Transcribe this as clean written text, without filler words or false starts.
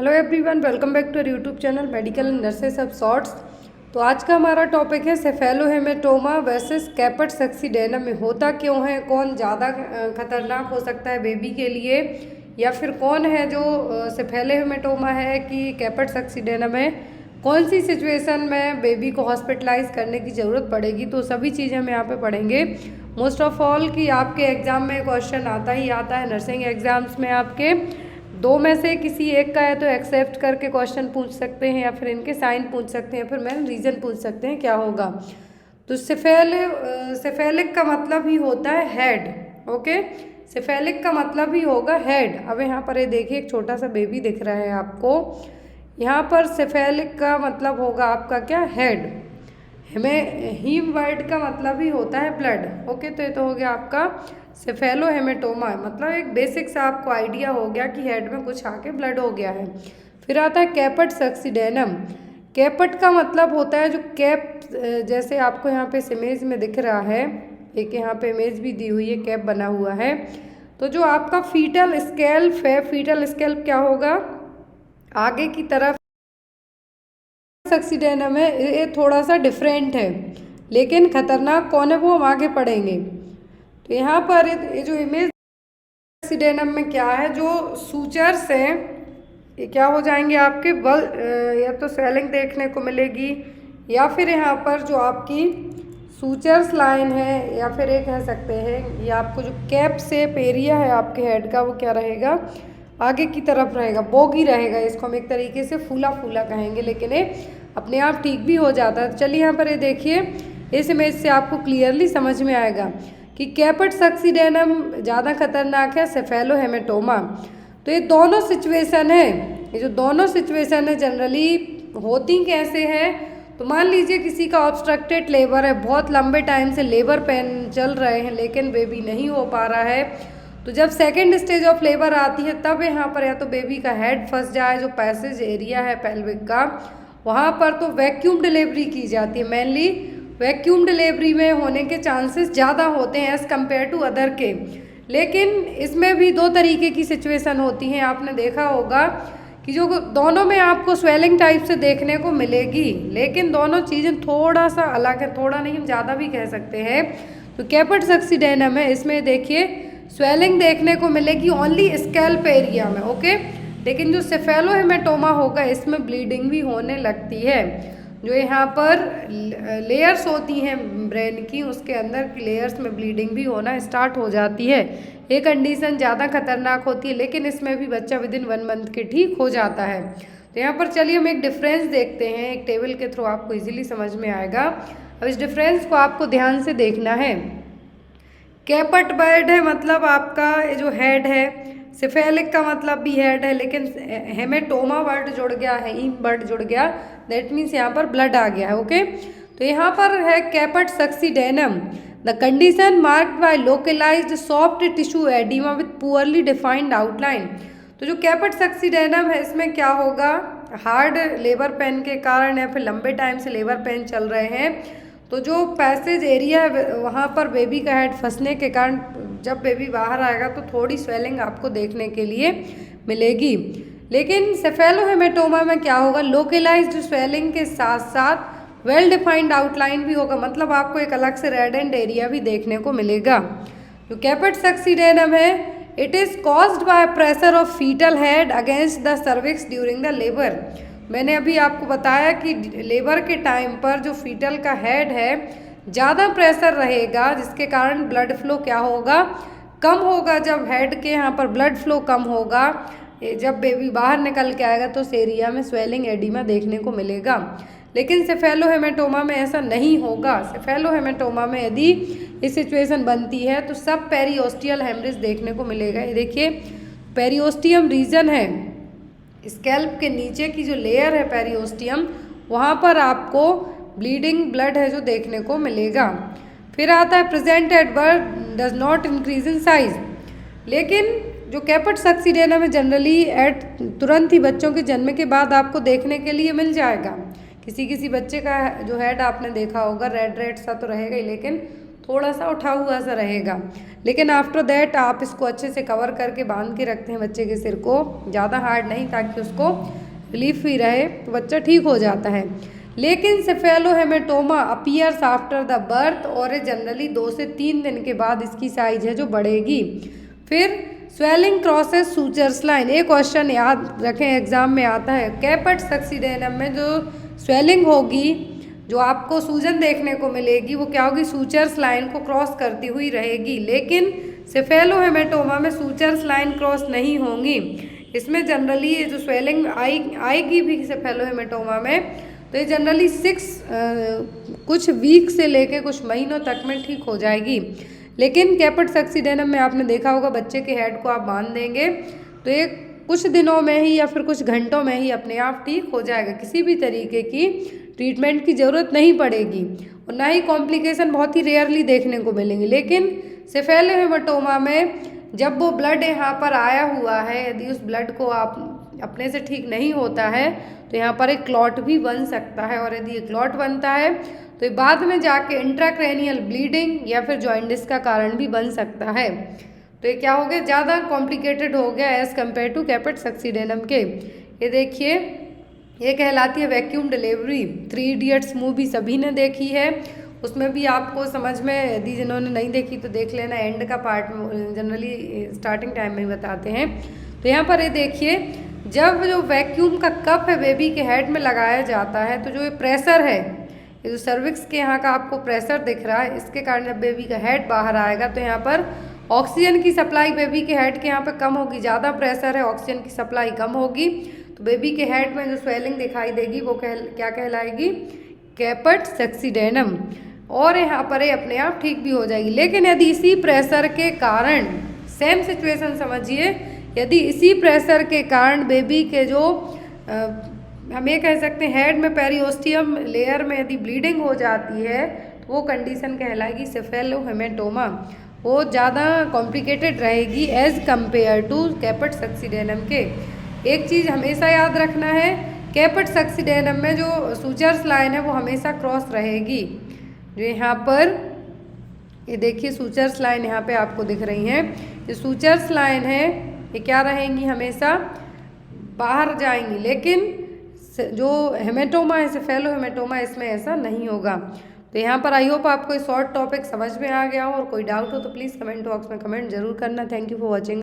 Hello everyone, welcome back to YouTube channel medical nurses of shorts. तो आज का हमारा टॉपिक है सेफेलोहेमेटोमा वर्सेस कैपेट सक्सीडेनम में होता क्यों है, कौन ज़्यादा खतरनाक हो सकता है बेबी के लिए, या फिर कौन है जो सेफेलोहेमेटोमा है कि कैपेट सक्सीडेनम है, कौन सी सिचुएशन में बेबी को हॉस्पिटलाइज करने की ज़रूरत पड़ेगी। तो सभी चीज़ें हम यहाँ पे पढ़ेंगे। मोस्ट ऑफ ऑल कि आपके एग्ज़ाम में क्वेश्चन आता ही आता है, नर्सिंग एग्ज़ाम्स में आपके दो में से किसी एक का है तो एक्सेप्ट करके क्वेश्चन पूछ सकते हैं, या फिर इनके साइन पूछ सकते हैं, फिर मैंने रीज़न पूछ सकते हैं क्या होगा। तो सेफेलिक का मतलब ही होता है हेड। ओके, सेफेलिक का मतलब ही होगा हेड। अब यहाँ पर ये देखिए, एक छोटा सा बेबी दिख रहा है आपको। यहाँ पर सेफेलिक का मतलब होगा आपका क्या, हेड। हमें हीम वर्ड का मतलब ही होता है ब्लड। ओके, तो ये तो हो गया आपका सेफेलोहेमेटोमा, मतलब एक बेसिक सा आपको आइडिया हो गया कि हेड में कुछ आके ब्लड हो गया है। फिर आता है कैपेट सक्सीडेनम। कैपेट का मतलब होता है जो कैप, जैसे आपको यहाँ पे इस इमेज में दिख रहा है, एक यहाँ पे इमेज भी दी हुई है, कैप बना हुआ है। तो जो आपका फीटल स्कैल्प है, फीटल स्कैल्प क्या होगा, आगे की तरफ सक्सीडेनम है, ये थोड़ा सा डिफरेंट है, लेकिन खतरनाक कौन है वो हम आगे पढ़ेंगे। तो यहाँ पर ये जो इमेज सक्सीडेनम में क्या है, जो सूचर्स हैं ये क्या हो जाएंगे आपके बल, या तो स्वेलिंग देखने को मिलेगी, या फिर यहाँ पर जो आपकी सूचर्स लाइन है, या फिर ये कह सकते हैं ये आपको जो कैप शेप एरिया है आपके हेड का, वो क्या रहेगा, आगे की तरफ रहेगा, बोगी रहेगा। इसको हम एक तरीके से फूला फूला कहेंगे, लेकिन ये अपने आप ठीक भी हो जाता है। चलिए यहाँ पर ये देखिए, इस इमेज से आपको क्लियरली समझ में आएगा कि कैपेट सक्सीडेनम ज़्यादा खतरनाक है सेफेलोहेमेटोमा। तो ये दोनों सिचुएशन है, ये जो दोनों सिचुएशन है जनरली होती कैसे हैं। तो मान लीजिए किसी का ऑब्स्ट्रक्टेड लेबर है, बहुत लंबे टाइम से लेबर पेन चल रहे हैं लेकिन बेबी नहीं हो पा रहा है। तो जब सेकेंड स्टेज ऑफ लेबर आती है, तब यहाँ पर या तो बेबी का हेड फंस जाए, जो पैसेज एरिया है पेल्विक का, वहाँ पर तो वैक्यूम डिलीवरी की जाती है। मेनली वैक्यूम डिलीवरी में होने के चांसेस ज़्यादा होते हैं एज़ कम्पेयर टू अदर के। लेकिन इसमें भी दो तरीके की सिचुएशन होती हैं। आपने देखा होगा कि जो दोनों में आपको स्वेलिंग टाइप से देखने को मिलेगी, लेकिन दोनों चीज़ें थोड़ा सा अलग है, थोड़ा नहीं हम ज़्यादा भी कह सकते हैं। तो कैपेट सक्सीडेनम है, इसमें देखिए स्वेलिंग देखने को मिलेगी ओनली स्कैल्प एरिया में। ओके, लेकिन जो सेफेलोहेमेटोमा होगा इसमें ब्लीडिंग भी होने लगती है। जो यहाँ पर लेयर्स होती हैं ब्रेन की, उसके अंदर की लेयर्स में ब्लीडिंग भी होना स्टार्ट हो जाती है। ये कंडीशन ज़्यादा खतरनाक होती है, लेकिन इसमें भी बच्चा विदिन 1 मंथ के ठीक हो जाता है। तो यहाँ पर चलिए हम एक डिफरेंस देखते हैं, एक टेबल के थ्रू आपको इजीली समझ में आएगा। अब इस डिफरेंस को आपको ध्यान से देखना है। कैपेट बर्ड है, मतलब आपका ये जो हेड है, सेफेलिक का मतलब भी हेड है, लेकिन हेमेटोमा वर्ड जुड़ गया है, ईम वर्ड जुड़ गया, दैट मीन्स यहाँ पर ब्लड आ गया है। ओके, तो यहाँ पर है caput succedaneum, the condition marked by localized soft tissue edema with poorly defined outline. तो जो कैपेट सक्सीडेनम है, इसमें क्या होगा, हार्ड लेबर पेन के कारण या फिर लंबे टाइम से लेबर पेन चल रहे हैं, तो जो पैसेज एरिया है वहाँ पर बेबी का हेड फंसने के कारण जब बेबी बाहर आएगा तो थोड़ी स्वेलिंग आपको देखने के लिए मिलेगी। लेकिन सेफेलोहेमेटोमा में क्या होगा, लोकलाइज्ड स्वेलिंग के साथ साथ वेल डिफाइंड आउटलाइन भी होगा, मतलब आपको एक अलग से रेड एंड एरिया भी देखने को मिलेगा। जो कैपेट सक्सीडेनम है, it is caused by pressure of foetal head against the cervix during the labour. मैंने अभी आपको बताया कि लेबर के टाइम पर जो फीटल का हेड है ज़्यादा प्रेशर रहेगा, जिसके कारण ब्लड फ्लो क्या होगा, कम होगा। जब हेड के यहाँ पर ब्लड फ्लो कम होगा, जब बेबी बाहर निकल के आएगा तो उस एरिया में स्वेलिंग एडिमा देखने को मिलेगा। लेकिन सेफेलोहेमेटोमा में ऐसा नहीं होगा। सेफेलोहेमेटोमा में यदि ये सिचुएशन बनती है तो सब पेरियोस्टियल हेमरेज देखने को मिलेगा। ये देखिए, पेरियोस्टियम रीजन है, स्कैल्प के नीचे की जो लेयर है पेरियोस्टियम, वहाँ पर आपको ब्लीडिंग ब्लड है जो देखने को मिलेगा। फिर आता है present at birth does not increase in size. लेकिन जो कैपेट सक्सीडेनम में जनरली एट तुरंत ही बच्चों के जन्म के बाद आपको देखने के लिए मिल जाएगा। किसी किसी बच्चे का जो हेड आपने देखा होगा रेड रेड सा तो रहेगा ही, लेकिन थोड़ा सा उठा हुआ सा रहेगा, लेकिन आफ्टर दैट आप इसको अच्छे से कवर करके बांध के रखते हैं बच्चे के सिर को, ज़्यादा हार्ड नहीं, ताकि उसको रिलीफ ही रहे, तो बच्चा ठीक हो जाता है। लेकिन सेफेलोहेमेटोमा अपीयर्स आफ्टर द बर्थ और जनरली 2 से 3 दिन के बाद इसकी साइज है जो बढ़ेगी। फिर स्वेलिंग क्रॉसेस सूचर्स लाइन, एक क्वेश्चन याद रखें एग्जाम में आता है, कैपेट सक्सीडेनम में जो स्वेलिंग होगी, जो आपको सूजन देखने को मिलेगी, वो क्या होगी, सूचर्स लाइन को क्रॉस करती हुई रहेगी। लेकिन सेफेलोहेमेटोमा में सूचर्स लाइन क्रॉस नहीं होंगी, इसमें जनरली ये जो स्वेलिंग आएगी भी सेफेलोहेमेटोमा में, तो ये जनरली कुछ वीक से लेके कुछ महीनों तक में ठीक हो जाएगी। लेकिन कैपेट सक्सीडेनम में आपने देखा होगा बच्चे के हेड को आप बांध देंगे तो ये कुछ दिनों में ही या फिर कुछ घंटों में ही अपने आप ठीक हो जाएगा, किसी भी तरीके की ट्रीटमेंट की ज़रूरत नहीं पड़ेगी और ना ही कॉम्प्लिकेशन बहुत ही रेयरली देखने को मिलेंगे। लेकिन सेफेलोहेमेटोमा में जब वो ब्लड यहाँ पर आया हुआ है, यदि उस ब्लड को आप अपने से ठीक नहीं होता है तो यहाँ पर एक क्लॉट भी बन सकता है, और यदि ये क्लॉट बनता है तो ये बाद में जाके इंट्राक्रैनियल ब्लीडिंग या फिर जॉइंटिस का कारण भी बन सकता है। तो ये क्या हो गया, ज़्यादा कॉम्प्लिकेटेड हो गया एज़ कम्पेयर टू कैपेट सक्सीडेनम के। ये देखिए, ये कहलाती है वैक्यूम डिलीवरी। 3 इडियट्स मूवी सभी ने देखी है, उसमें भी आपको समझ में, यदि जिन्होंने नहीं देखी तो देख लेना, एंड का पार्ट जनरली स्टार्टिंग टाइम में ही बताते हैं। तो यहाँ पर ये देखिए, जब जो वैक्यूम का कप है बेबी के हेड में लगाया जाता है, तो जो ये प्रेशर है, ये जो सर्विक्स के यहाँ का आपको प्रेशर दिख रहा है, इसके कारण जब बेबी का हेड बाहर आएगा तो यहाँ पर ऑक्सीजन की सप्लाई बेबी के हेड के यहाँ पर कम होगी, ज़्यादा प्रेशर है, ऑक्सीजन की सप्लाई कम होगी, तो बेबी के हेड में जो स्वेलिंग दिखाई देगी वो क्या कहलाएगी, कैपेट सक्सीडेनम, और यहाँ पर ये अपने आप ठीक भी हो जाएगी। लेकिन यदि इसी प्रेशर के कारण, सेम सिचुएशन समझिए, यदि इसी प्रेशर के कारण बेबी के जो हम ये कह सकते हैं हेड में पेरिओस्टियम लेयर में यदि ब्लीडिंग हो जाती है तो वो कंडीशन कहलाएगी सेफेलोहेमेटोमा, वो ज़्यादा कॉम्प्लिकेटेड रहेगी एज़ कम्पेयर टू कैपेट सक्सीडेनम के। एक चीज़ हमेशा याद रखना है, कैपेट सक्सीडेनम में जो सूचर्स लाइन है वो हमेशा क्रॉस रहेगी। जो यहाँ पर ये देखिए सूचर्स लाइन यहाँ पे आपको दिख रही हैं, ये सूचर्स लाइन है, ये क्या रहेंगी, हमेशा बाहर जाएंगी। लेकिन जो हेमेटोमा है, सेफेलोहेमेटोमा, इसमें ऐसा नहीं होगा। तो यहाँ पर आई होप आपको शॉर्ट टॉपिक समझ में आ गया हो, और कोई डाउट हो तो प्लीज़ कमेंट बॉक्स में कमेंट जरूर करना। Thank you for watching.